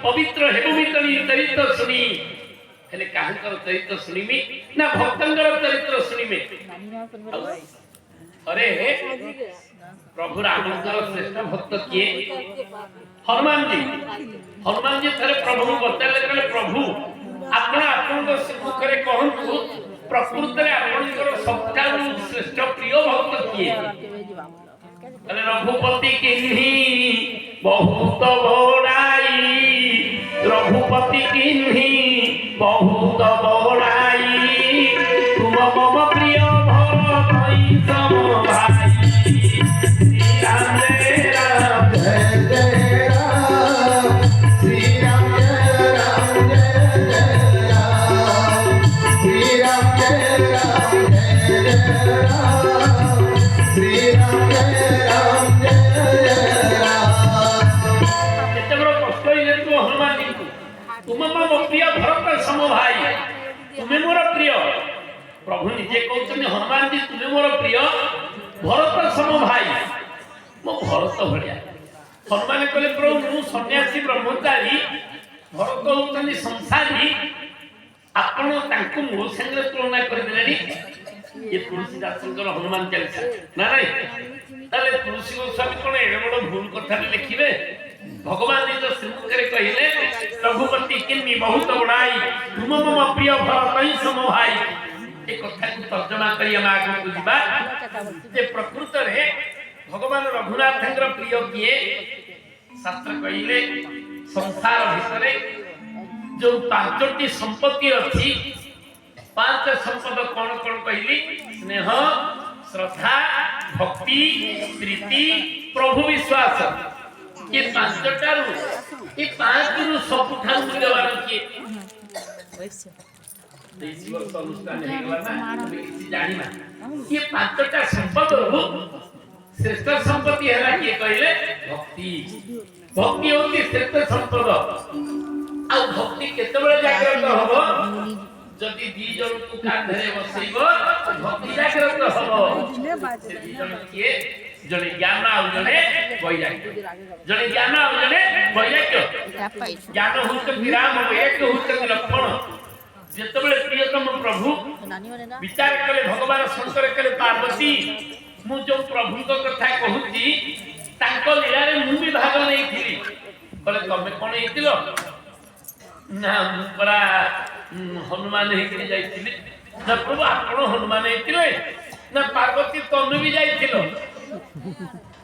पवित्र हेबुमितनी चरित्र सुनी हेले काहंकर चरित्र सुनिमी ना भक्तंकर चरित्र सुनिमे। अरे प्रभु रामचंद्र श्रेष्ठ भक्त किए हनुमान जी थरे प्रभु को बतले कहले प्रभु आपण आपन मुखरे कहंतु प्रकृत रे आपनकर सबठारु श्रेष्ठ प्रिय भक्त किए कहले रघुपति किन्ही बहुत बड़ाई रघुपति किन्ही बहुत बड़ाई तुम मम प्रिय भई सम भाई श्री राम जय राम जय जय राम श्री राम जय राम जय जय राम श्री राम जय राम जय जय राम श्री राम जय राम जय जय राम। केते बड़ कष्ट होइले तू हनुमान जी को तुम मम प्रिय भरत सम भाई तुमे मोर प्रिय प्रभु निजे कहते हनुमान जी तुमे मोर प्रिय भरत सम भाई मो भरत भलिया हनुमान कहले प्रभु मु सन्यासी ब्रह्मचारी भरत होतनी संसारी आपण तांको मो संगे तुलना कर देलेनी ये तुलसीदासंकर हनुमान चालीसा ना नहीं ताले तुलसी गोस्वामी कोन एडे बड़ भूल कथा लिखिबे भगवान निज श्रीमुखरे कहिले रघुपति किन्नी बहुत बड़ाई तुम मम प्रिय भरत सम भाई ए कथा को तर्जमा करिया मागो बुझिबा जे प्रकृत रे भगवान रघुनाथंकर प्रिय किए शास्त्र कहिले संसार भितरे जो पांचटी संपत्ति अछि पांच संपद कौन कौन कहली स्नेह श्रद्धा भक्ति प्रीति प्रभु विश्वास ये पांच रु सबठार मूल्यवान किए ये पांचटा संपद श्रेष्ठ संपत्ति है किए कहले भक्ति भक्ति होती श्रेष्ठ संपद आ भक्ति केतबेले जागृत हबो जदि दी जन को कांधरे बसैबो भक्ति जागृत हबो से दी जन किए जने ज्ञान आ जने वैराग्य जने ज्ञान आ जने वैराग्य ज्ञान हुत विराम एक हुत लक्षण जेतबेले प्रियतम प्रभु विचार करे भगवान शंकर करे पार्वती मु जो प्रभु को कथा कहूची तांको लीला रे मु भी भाग नहीं थी बोले तमे कोन हेतिलो ना बड़ा हनुमान हेकरी जाइथिले ना प्रभु आपण हनुमान हेतिले ना पार्वती तमे भी जाइथिलो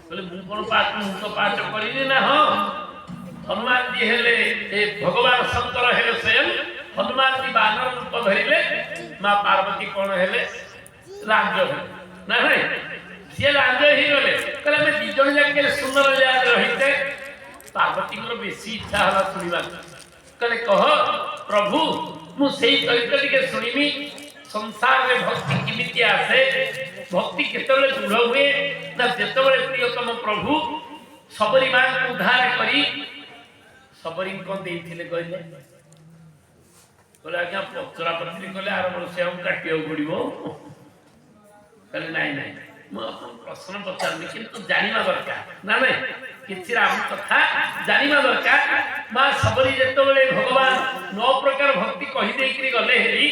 बोले मु कोन पाठ मु तो पाठ करिले ना हो हनुमान जी हेले ए भगवान शंकर हेले स्वयं हनुमान जी बानर रूप धरिले मां पार्वती कोन हेले राज ना नहीं से राज ही गले कहले मैं दी जण जाके सुंदर याद रहिते पार्वती को बेसी इच्छा हला सुनिबा कहले कह प्रभु मु सेई चरित्र के सुनिमी संसार में भक्ति किमिति आसे भक्ति केतबेले दृढ़ हुए ना जेतबेले प्रियतम प्रभु सबरी मां को उद्धार करी सबरी को देथिले कहले बोले आज्ञा पचरा पत्री कहले आर वर्ष हम काटियो पड़िबो कहले नहीं नहीं मु प्रश्न पचारनी किंतु जानिबा दरकार ना नहीं किछि राम कथा जानिबा दरकार मां सबरी जेतबेले भगवान नौ प्रकार भक्ति कहि देकरी गले हेरी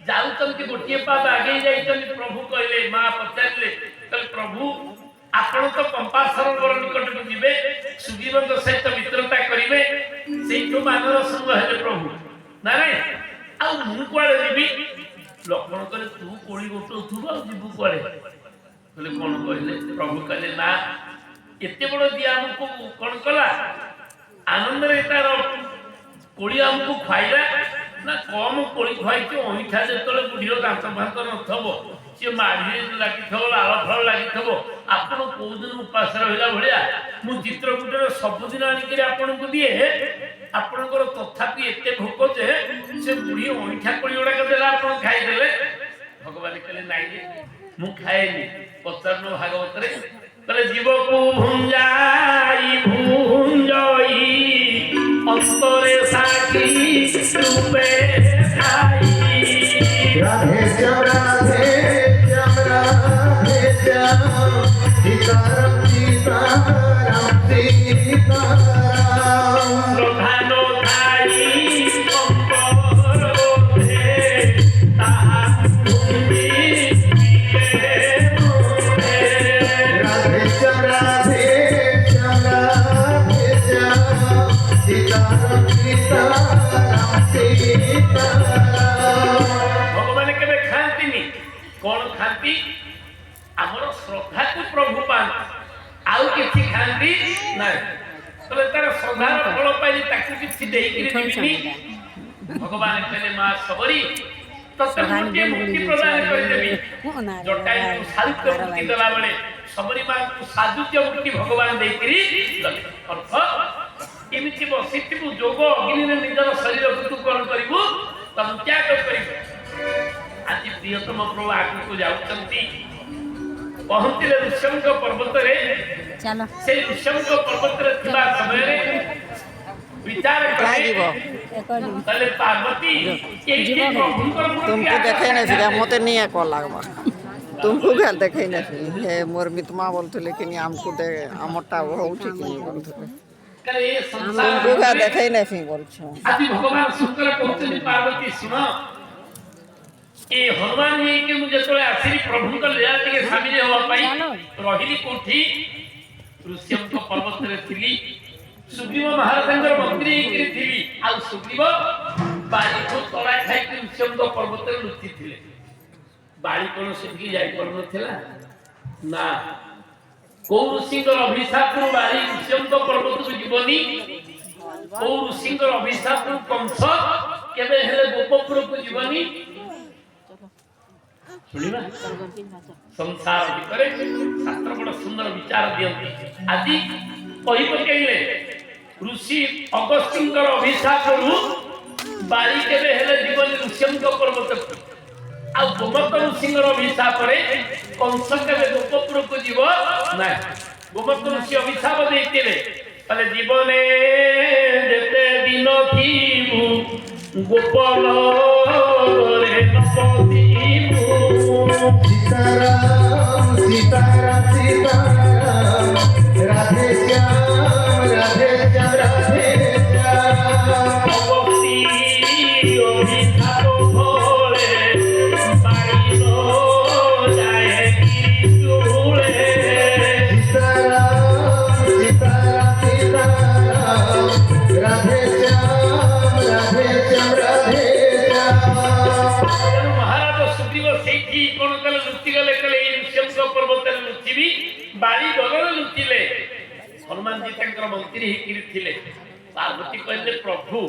जाउतन के गोटिए पाद आगे जाइतन प्रभु कहले मां पचारले कहले प्रभु आपण तो पंपा सरोवर निकट को जिबे सुजीवन सहित मित्रता करिवे सेठो मानव संग हेले प्रभु ना रे आ मु कोले जिबी लक्ष्मण कहले तू कोळी गोटो थुबा जिबु कोले कहले कोन कहले प्रभु कहले ना एते बड़ दिया हमको कोन कला आनंद रे तार कोळी हमको खाइला ना कम कोळी खाइ के ओइठा जेतले बुढीरो दांत भांत नथबो सी माढ़ी लगी लाल फल लगी आपन कौ दिन उपास रहा भाया मु चित्रकूटर सबुदिन आणिक आपन को दिए आपणकर तथापि एत भोक जे से बुढ़ी अंठा कोड़ी गुड़ाक देला आप खाईदे भगवान कहले नाई मु खाएनी पचारन भागवत कहले जीव को भुंजाई भुंजई अंतरे साकी रूपे खाई राधे श्याम राधे श्याम राधे श्याम सीताराम सीताराम सीताराम प्रधानो धाई अंबर ओधे ताहा भूमि राधे श्याम राधे श्याम राधे श्याम सीताराम सीताराम सीताराम भगवान केबे खांतिनी कोन खांती हमर श्रद्धा को प्रभु पान आउ किछि खांती नै तले तार श्रद्धा फल पाइली ताकु किछि देई कि दिबिनी भगवान कहले मां सबरी तते मुक्ति प्रदान कर देबी जटाई को साहित्य मुक्ति देला बेले सबरी मां को साधुज्य मुक्ति भगवान देई कि अर्थ एमिति बसितिबु जोग अग्नि ने निजर शरीर को तू कोन करिवु तब क्या करिवु आज प्रियतम प्रभु आगु को जाउचंती पहुंचले ऋषभ पर्वत रे चलो से ऋषभ पर्वत रे थिबा समय रे विचार करे तले पार्वती तुमको देखे नहीं सीधा मते नहीं को लागबा तुमको क्या देखे नहीं हे मोर मितमा बोलते लेकिन हमको दे हमटा हो ठीक नहीं बोलते करे ये संसार तुमको क्या देखे नहीं बोलछो आज भगवान शुक्र कहते पार्वती सुनो ए हनुमान जी के मुझे तो आसिरी प्रभु का लीला के शामिल होवा पाई रहिली कोठी ऋषभ को पर्वत रे थिली सुग्रीव महाराजंकर मंत्री के थिली आ सुग्रीव बाली को तोड़ा खाई के ऋषभ को पर्वत रे लुचि थिले बाली कोन सिद्धि जाई पर नथिला ना को ऋषिकर अभिशाप को बाली ऋषभ को पर्वत को जीवनी को ऋषिकर अभिशाप को कंस केबे हेले गोपपुर को जीवनी सुनिबा संसार भितर शास्त्र बड़ सुंदर विचार दियंती आदि कहि पकेइले ऋषि अगस्त्यंकर अभिशाप रु बाली केबे हेले जीवन ऋषिंक पर्वत आ गोमत ऋषिंकर अभिशाप रे कंस केबे गोपपुर को जीव ना गोमत ऋषि अभिशाप देइतिले तले जीवने जेते दिन थीबु गोपाल रे नपति सीताराम सीताराम सीताराम राधे श्याम राधे श्याम राधे श्याम भक्ति अभिशाप भोले पाइनो जाए कि चूड़े सीताराम सीताराम सीताराम राधे श्याम राधे श्याम राधे श्याम महाराज सुग्रीव सेठी कोन कले लुचि गले कले ऋषभ पर्वत रे लुचिबी बाली डगर लुचिले हनुमान जी तंकर मंत्री हिकिरि थिले पार्वती कहले प्रभु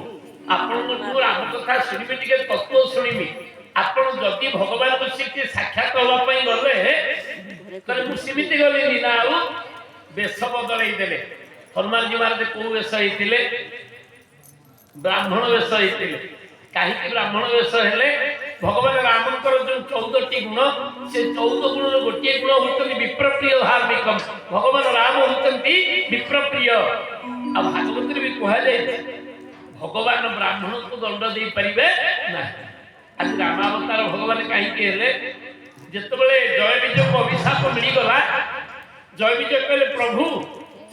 आपण को राम कथा सुनिबे टिके तत्व सुनिबी आपण जदि भगवान को सिद्धि साक्षात होवा पई गले तले मु सीमित गले ना आउ वेश बदलै देले हनुमान जी महाराज को वेश हिथिले ब्राह्मण वेश हिथिले काहे ब्राह्मण वेश हेले भगवान रामकर जो 14 टी गुण से 14 गुण गोटे गुण होतनी विप्रप्रिय धार्मिक भगवान राम होतंती विप्रप्रिय अब भागवत भी कहा जाए भगवान ब्राह्मण को दंड दे परिबे ना आज रामावतार भगवान काहे के हेले जेतबेले जय विजय को अभिशाप मिली गला जय विजय कहले प्रभु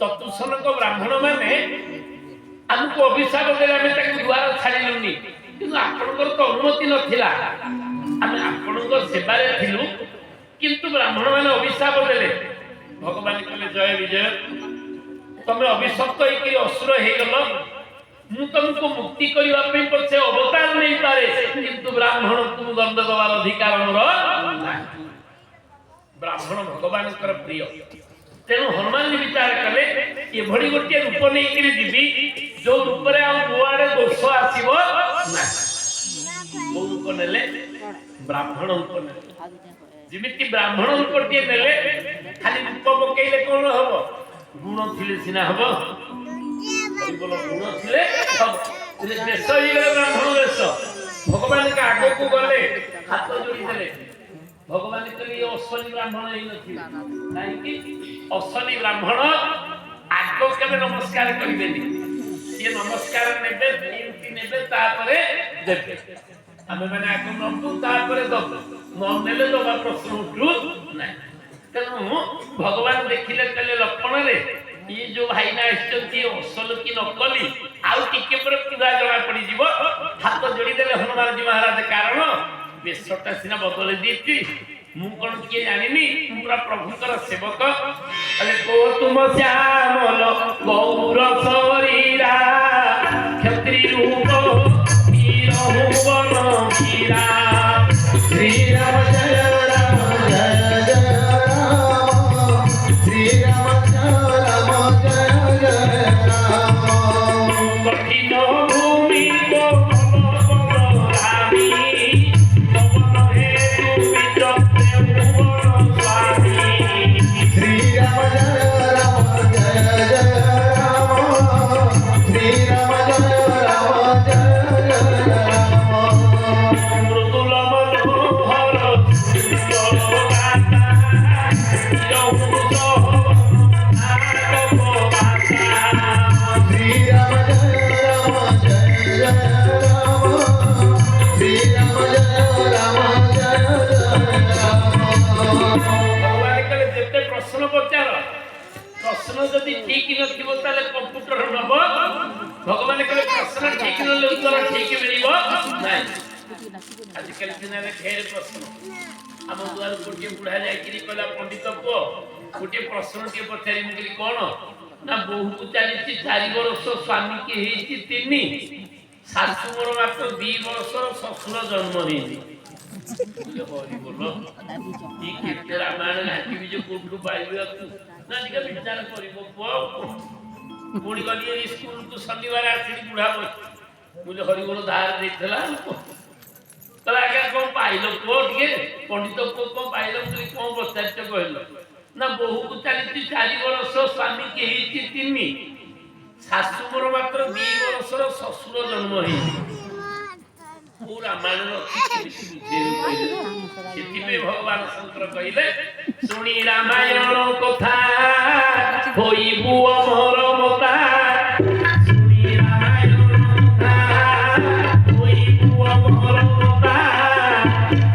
चतुर्सन को ब्राह्मण माने हमको अभिशाप देला में तक द्वार छाड़िलुनी किंतु आपनकर तो अनुमति नथिला आमे आपनकर सेवारे थिलु किंतु ब्राह्मण माने अभिशाप देले भगवान कहले जय विजय तमे अभिशप्त होई असुर हे गलो मु तुमको मुक्ति करबा पे पछे अवतार नहीं पारे किंतु ब्राह्मण तुम दंड दवार अधिकार मोर ब्राह्मण भगवान कर प्रिय तेणु हनुमान जी विचार कले ये भड़ी गोटे रूप नहीं करी दिबी जो रूप रे हम बुआरे दोष आसीबो ना वो रूप नेले ब्राह्मण रूप नेले ଯେମିତି ବ୍ରାହ୍ମଣ ରୂପଟିଏ ନେଲେ ଖାଲି ରୂପ ପକେଇଲେ କଣ ହବ? ଗୁଣ ଥିଲେ ସିନା ହବ। ଗୁଣ ଥିଲେ ହବ। ବେଶ ହେଇଗଲେ ବ୍ରାହ୍ମଣ ବେଶ। ଭଗବାନଙ୍କ ଆଗକୁ ଗଲେ ହାତ ଯୋଡ଼ି ଦେଲେ ଭଗବାନ କହିଲେ ଇଏ ଅସଲି ବ୍ରାହ୍ମଣ ହେଇନଥିବେ। କାହିଁକି? ଅସଲି ବ୍ରାହ୍ମଣ ଆଗ କେବେ ନମସ୍କାର କରିବେନି। ସିଏ ନମସ୍କାର ନେବେ, ନିୟୁକ୍ତି ନେବେ, ତାପରେ ଦେବେ। ଆମେ ମାନେ ଆଗ ନବୁ ତାପରେ ଦବୁ, ନ ନେଲେ ଦବା ପ୍ରଶ୍ନ ଉଠୁ ନାହିଁ। ତେଣୁ ଭଗବାନ ଦେଖିଲେ କହିଲେ ଲକ୍ଷ୍ମଣରେ ଇଏ ଯୋଉ ଭାଇନା ଆସିଛନ୍ତି ଅସଲ କି ନକଲି ଆଉ ଟିକେ ପରେ ପୁରା ଜଣା ପଡିଯିବ। ହାତ ଯୋଡ଼ିଦେଲେ ହନୁମାନଜୀ ମହାରାଜ, କାରଣ ବେଶଟା ସିନା ବଦଳେଇ ଦେଇଛି, ମୁଁ କଣ କିଏ ଜାଣିନି, ମୁଁ ପୁରା ପ୍ରଭୁଙ୍କର ସେବକ। କୋ ତୁମ ଶ୍ୟାମଲ ଗୌର ଶରୀରା କ୍ଷତ୍ରି ରୂପ ଭୁବନ ବୀରା। ଶ୍ରୀରାମ ଜୟ ରାମ ଜୟ ଜୟ ରାମ, ଶ୍ରୀରାମ ଜୟ ରାମ ଜୟ ଜୟ ରାମ। কঠিন ভূমি রামী পবন হে তুমি চক্রে ভুবন স্বামী। শ্রীরাম জয় রাম জয় জয় রাম, শ্রীরাম জয় রাম জয় জয় রাম। মৃদুল মনোহর গাতা শ্রীরাম জয় রাম জয় জয় রাম, শ্রীরাম জয় রাম জয় জয় রাম। ভগবান কলে যেতে প্রশ্ন পচার, প্রশ্ন যদি ঠিক নথিব তাহলে কম্পুটর নব। ভগবান কলে প্রশ্ন ঠিক নলে উত্তর ঠিক মিলিব নাই। আজকাল দিনে ঢের প্রশ্ন। ଆମ ଦୁଆର ଗୋଟିଏ ବୁଢା ଯାଇକିରି କହିଲା ପଣ୍ଡିତ ପୁଅ ଗୋଟିଏ ପ୍ରଶ୍ନଟିଏ ପଚାରି, ମୁଁ କହିଲି କଣ ନା ବୋହୂକୁ ଚାଲିଛି 4 ବର୍ଷ, ସ୍ୱାମୀ କି ହେଇଛି 3, ଶାଶୁ ମୋର ମାତ୍ର 2 ବର୍ଷର, ଶ୍ୱଶୁର ଜନ୍ମ ହେଇନି। ବୋଲ କେତେ ରାମାୟଣ ଘାଟିବି ଯେ କୋଉଠୁ ପାଇବି ନା ଟିକେ ବିଚାର କରିବ ପୁଅ। ପୁଣି ଗଲି ଏଇ ସ୍କୁଲକୁ ଶନିବାର ଆସିକି ବୁଢା ବସି, ମୁଁ ହରିବୋଲ ଧାର ଦେଇଥିଲା। ତାହେଲେ ଆଜ୍ଞା କଣ ପାଇଲ ପୁଅ? ଟିକେ ପଣ୍ଡିତ ପୁଅ କଣ ପାଇଲ? କଣ ପଚାରିଛ କହିଲ? ନା ବୋହୂକୁ ଚାଲିଛି 4 ବର୍ଷ, ସ୍ୱାମୀ କି ହେଇଛି 3, ଶାଶୁ ମୋର ମାତ୍ର 2 ବର୍ଷର, ଶ୍ୱଶୁର ଜନ୍ମ ହେଇଛି। କୋଉ ରାମାୟଣ ଅଛି କେମିତି ବୁଝେଇବୁ କହିଲେ? ସେଥିପାଇଁ ଭଗବାନ ଶଙ୍କର କହିଲେ ଶୁଣି ରାମାୟଣ କଥା ହୋଇବୁ ଅମର ମତା। ଶୁଣି ରାମାୟଣ କଥା ହୋଇବୁ ଅମର ମତା।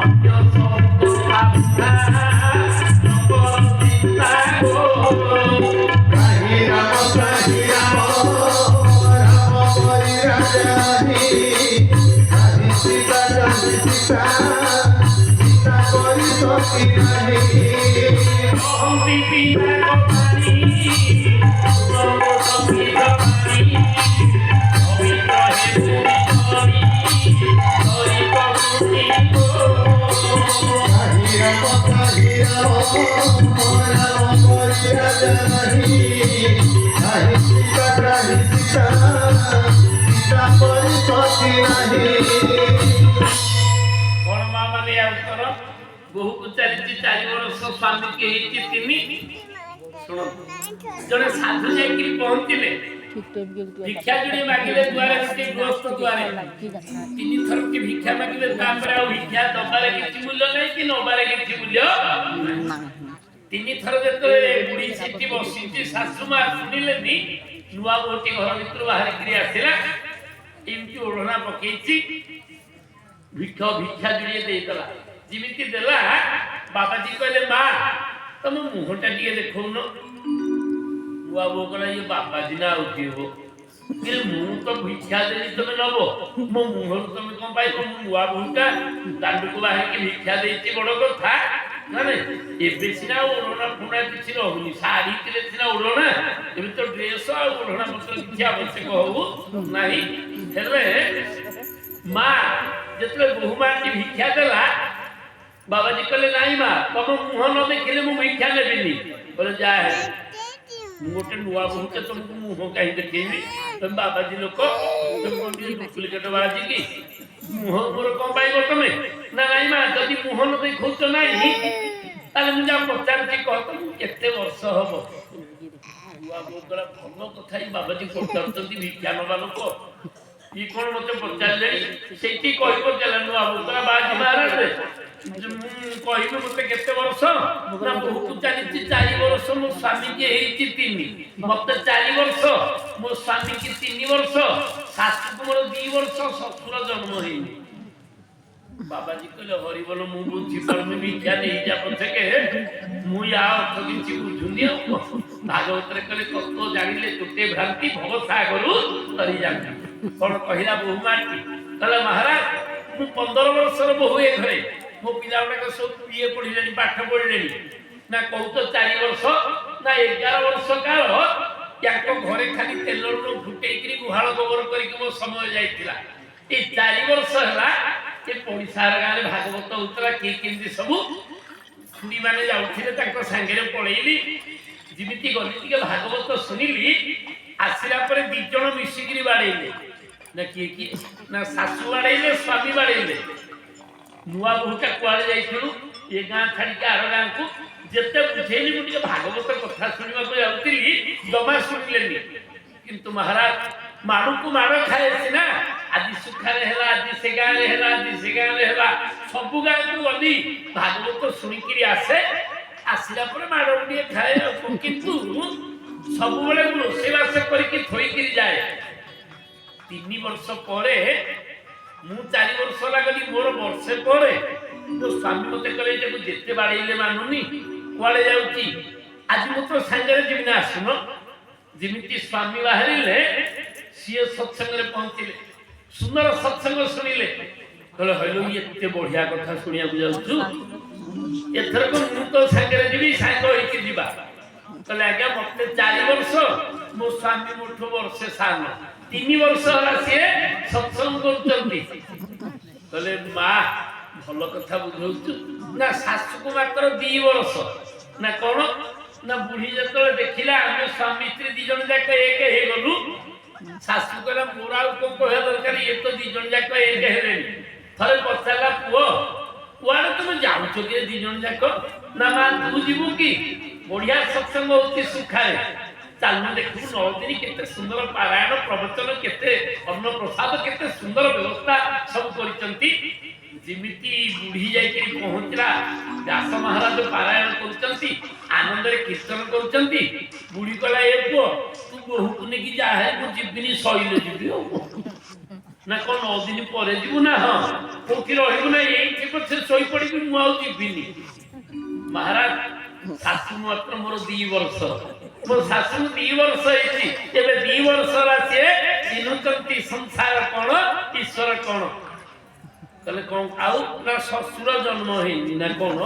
ଅନ୍ୟ ସବୁ କଥା ନକର ଚିନ୍ତା ଗୋ। কাহি রাম কাহি রাম, রাম হরি রাজাহি, কাহি সীতা কাহি সীতা, সীতা করি সখী নাহি। অহন্তি পিতা কপালি সর্ব সঙ্গীত পারি। অমিত হে পুরি করি হরি কপুরি গো। কাহি রাম কাহি রাম, রাম হরি রাজাহি, কাহি সীতা কাহি সীতা, সীতা করি সখী নাহি। କଣ ମା ମାନେ ୟା ଉତ୍ତର? ବୋହୂକୁ ଚାଲିଛି 4 ବର୍ଷ, ସ୍ୱାମୀ କି ହେଇଛି 3। ଶୁଣନ୍ତୁ, ଜଣେ ସାଧୁ ଯାଇକି ପହଞ୍ଚିଲେ, ଭିକ୍ଷା ଯୋଡ଼ି ମାଗିଲେ ଦୁଆରେ, ଗୋଟେ ଗୃହସ୍ଥ ଦୁଆରେ 3 ଥର କି ଭିକ୍ଷା ମାଗିଲେ, ତାପରେ ଆଉ ଭିକ୍ଷା ଦବାରେ କିଛି ମୂଲ୍ୟ ନାହିଁ କି ନବାରେ କିଛି ମୂଲ୍ୟ ନାହିଁ। 3 ଥର ଯେତେବେଳେ ବୁଢୀ ସେଠି ବସିଛି, ଶାଶୁ ମା ଶୁଣିଲେନି। ନୂଆ ବୋହୂଟି ଘର ଭିତରୁ ବାହାରିକିରି ଆସିଲା, ଏମିତି ଓଢ଼ଣା ପକେଇଛି, ଭିକ୍ଷା ଯୋଡ଼ିଏ ଦେଇଦେଲା। ଯେମିତି ଦେଲା, ବାବାଜୀ କହିଲେ ମା ତମ ମୁହଁଟା ଟିକେ ଦେଖଉନ। ନୂଆ ବୋହୂ କହିଲା ଇଏ ବାବାଜୀ ନା ଆଉ କିଏ ହବ? ମୁଁ ତ ଭିକ୍ଷା ଦେଲି ତମେ ନବ, ମୋ ମୁହଁରୁ ତମେ କଣ ପାଇବ? ମୁଁ ନୂଆ ବୋହୂଟା ଦାଣ୍ଡକୁ ବାହାରିକି ଭିକ୍ଷା ଦେଇଛି, ବଡ କଥା ନା ନାଇଁ? ଏବେ ସିନା ଓଢ଼ଣା ଫୁଣା କିଛି ରହୁନି, ଶାଢୀ ଥିଲେ ସିନା ଓଢ଼ଣା, ଏବେ ତ ଡ୍ରେସ ଆଉ ଓଢ଼ଣା ପତ୍ର କିଛି ଆବଶ୍ୟକ ହଉ ନାହିଁ। ହେଲେ ମା ଯେତେବେଳେ ବୋହୂ ମାଟି ଭିକ୍ଷା ଦେଲା, ବାବାଜୀ କହିଲେ ନାଇଁ ମା ତମ ମୁହଁ ନ ଦେଖିଲେ ମୁଁ ଭିକ୍ଷା ନେବିନି। କହିଲେ ଯା गोटे नुआ बहुते तुमको मुह कहीं देखेबी तुम बाबाजी लोक तुम डुप्लिकेट बाजी की मुह मोर कौन पाइब तुम ना नाई माँ जदि मुह न देखुच ना ताले मुझे पचार कह तुम केते वर्ष हम नुआ बहुतरा भल कथा बाबाजी पचार भिक्षा नवा लोक ये कौन मत पचारे से कह पचारा नुआ बहुतरा बाजी महाराज कहबे मत केते वर्ष ना बहुत चली 4 वर्ष मो स्वामी के हेती 3 मत 4 वर्ष मो स्वामी के 3 वर्ष सासु को मोर 2 वर्ष ससुर जन्म हेनी बाबाजी कहले हरि बोल मु बुझी परमे भिक्षा नहीं जा पछके मु या अर्थ किछि बुझुनी भागवत रे कहले तत्व जानिले तुटे भ्रांति भव सागरु तरी जानि कोन कहिला बहुमाटी कहले महाराज मु 15 वर्ष रो बहु ए घरे मो पिला गुडा सब बीए पढ़िले पाठ पढ़िले ना कहू तो 4 वर्ष ना 11 वर्ष काल याको घरे खाली तेल लुण फुटेकरी गुहाल गोबर करके मो समय जाइतिला ए 4 वर्ष हला ए पड़िसार गाले भागवत उतरा के केंदी सब खुडी माने जाउथिले ताको संगे पळेइली जिमिति गली के भागवत सुनिली आसिला परे 2 जण मिसिकरी बाड़ेइले ना की ना सासु बाड़ेइले स्वामी बाड़ेइले नुआ बहुटा कुआड़े जाइथिलु ए गां छाड़ी के आर गां को जेते बुझेली मुटिके भागवत कथा सुनिबा को जाउतिली जमा सुनिलेनी किंतु महाराज माडू को माड खाए सिना आदि सुखारे हेला आदि से गां रे हेला आदि से गां रे हेला सब गां को गली भागवत सुनिकिरी आसे आसिला पर माड उडी खाए किंतु सब बेले रोसेवा से करके थोइकिरी जाए 3 वर्ष परे मु 4 वर्ष लागली मोर वर्षे परे मो स्वामी मते कहले जे जेते बाड़ीले मानुनी कुआड़े जाउची आज मु तो संगे जीवन आसुनो जिमिति स्वामी बाहरिले सिए सत्संग रे पहुंचिले सुंदर सत्संग सुनिले कहले हइलो एते बढ़िया कथा सुनिया बुझाउछु एथर को मु तो संगे जीवी संग होइकी जीवा कहले आज्ञा मते 4 वर्ष मो स्वामी मोठो वर्षे सान 3 वर्ष होला से सत्संग करचंती कहले मां भलो कथा बुझौछु ना सासु को मात्र 2 वर्ष ना कोन ना बुढ़ी जतले देखिला हम स्वामी स्त्री 2 जण जाक एक हे गलु सासु कहला मोरा को कहे दरकार ये तो 2 जण जाक एक हेले थरे पछला पुओ कुआड़ तुम जाउछो के 2 जण जाक ना मां तू जीवु की बढ़िया सत्संग होती सुखाए चालू देखू 9 दिन केते सुंदर पारायण प्रवचन केते अन्न प्रसाद केते सुंदर व्यवस्था सब करिसंती जिमिति बुढ़ी जाई के पहुंचला व्यास महाराज पारायण करचंती आनंद रे कीर्तन करचंती बुढ़ी कला ए पो तू बहु कुने की जा है मु जिबिनी सइले जिबि ना को 9 दिन परे जीवु ना हां कोठी रहिबु ना एई पछे सोई पड़िबि मु आउ जिबिनी महाराज सासु मात्र मोर 2 वर्ष मो सासु 2 वर्ष हेछि एबे 2 वर्ष रासे दिनुचंती संसार कोन ईश्वर कोन तले कोन आउ ना ससुर जन्म हेनि ना कोन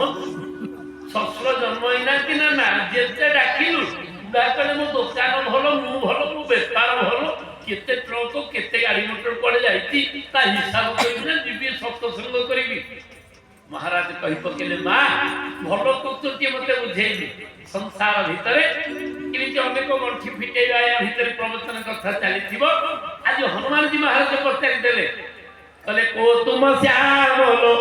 ससुर जन्म हेना कि ना जेते डाकिलु डाकले मो दुकान भलो मु भलो मु व्यापार भलो केते ट्रक केते गाड़ी मोटर पड़े जाईती ता हिसाब करिना जीबी सत्संग करिबी महाराज कहि पकेले मां भलो कुतुती मते बुझेली संसार भितरे किछि अनेक गंठी फिटेया भितरे प्रवचन कथा चलीथिबो आज हनुमान जी महाराज पचारि देले कहले को तुम श्याम लो